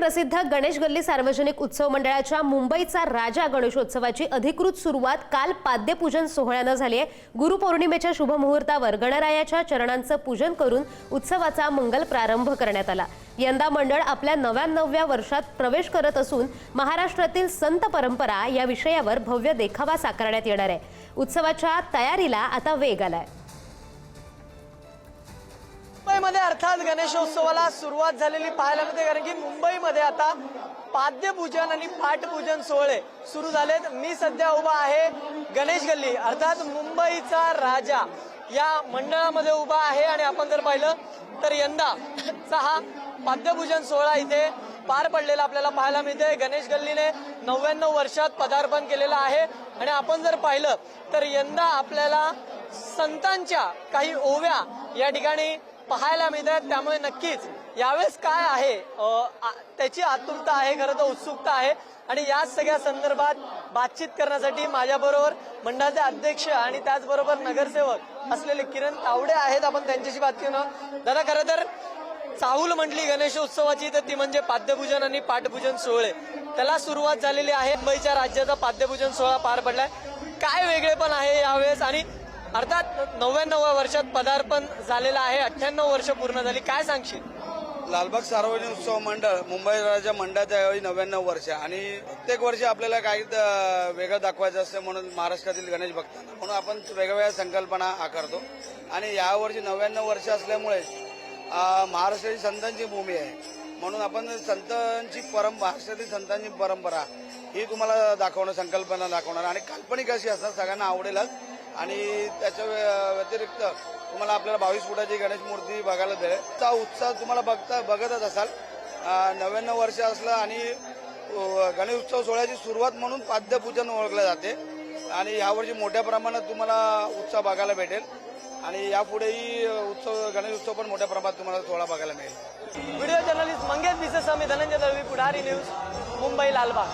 प्रसिद्ध गणेश गल्ली सार्वजनिक उत्सव मंडळाच्या मुंबईचा राजा गणेशोत्सवाची अधिकृत सुरुवात काल पाद्यपूजन सोहळ्याने झाली आहे। गुरुपौर्णिमेच्या शुभ मुहूर्तावर गणरायाच्या चरणांचं पूजन करून उत्सवाचा मंगल प्रारंभ करण्यात आला। यंदा मंडळ आपल्या 99व्या वर्षात प्रवेश करत असून महाराष्ट्रातील संत परंपरा या विषयावर भव्य देखावा साकारण्यात येणार आहे। उत्सवाच्या तयारीला आता वेग आलाय। मुंबईमध्ये अर्थात गणेशोत्सवाला सुरुवात झालेली पाहायला मिळते, कारण की मुंबईमध्ये आता पाद्यपूजन आणि पाठपूजन सोहळे सुरू झालेत। मी सध्या उभा आहे गणेश गल्ली अर्थात मुंबईचा राजा या मंडळामध्ये उभा आहे आणि आपण जर पाहिलं तर यंदाचा हा पाद्यपूजन सोहळा इथे पार पडलेला आपल्याला पाहायला मिळते। गणेश गल्लीने 99 वर्षात पदार्पण केलेलं आहे आणि आपण जर पाहिलं तर यंदा आपल्याला संतांच्या काही ओव्या या ठिकाणी पाहायला मिळतात। त्यामुळे नक्कीच यावेळेस काय आहे त्याची आतुरता आहे, खरं तर उत्सुकता आहे आणि या सगळ्या संदर्भात बातचीत करण्यासाठी माझ्याबरोबर मंडळाचे अध्यक्ष आणि त्याचबरोबर नगरसेवक असलेले किरण तावडे आहेत। आपण त्यांच्याशी बात करू। दादा, खरं तर चाहूल म्हटली गणेशोत्सवाची तर ती म्हणजे पाद्यपूजन आणि पाठपूजन सोहळे, त्याला सुरुवात झालेली आहे। मुंबईच्या राज्याचा पाद्यपूजन सोहळा पार पडलाय। काय वेगळेपण आहे यावेळेस आणि अर्थात 99व्या वर्षात पदार्पण झालेलं आहे, 98 वर्ष पूर्ण झाली, काय सांगशील? लालबाग सार्वजनिक उत्सव मंडळ मुंबई राजा मंडळाच्या यावेळी 99 वर्ष आणि प्रत्येक वर्षी आपल्याला काही वेगळं दाखवायचं असतं म्हणून महाराष्ट्रातील गणेश भक्तांना म्हणून आपण वेगवेगळ्या संकल्पना आकारतो आणि यावर्षी 99 वर्ष असल्यामुळे महाराष्ट्राची संतांची भूमी आहे म्हणून आपण संतांची महाराष्ट्रातील संतांची परंपरा ही तुम्हाला दाखवणं, संकल्पना दाखवणार आणि काल्पनिक अशी असतात, सगळ्यांना आवडेलच। आणि त्याच्या व्यतिरिक्त तुम्हाला आपल्याला 22 फुटाची गणेश मूर्ती बघायला मिळेल। हा उत्साह तुम्हाला बघतच असाल। 99 वर्ष असलं आणि गणेश उत्सव सोहळ्याची सुरुवात म्हणून पाद्यपूजन ओळखले जाते आणि यावर्षी मोठ्या प्रमाणात तुम्हाला उत्साह बघायला भेटेल आणि यापुढेही गणेश उत्सव पण मोठ्या प्रमाणात तुम्हाला सोहळा बघायला मिळेल। व्हिडिओ जर्नलिस्ट मंगेश बिसेसह मी धनंजय दळवी, पुढारी न्यूज, मुंबई, लालबाग।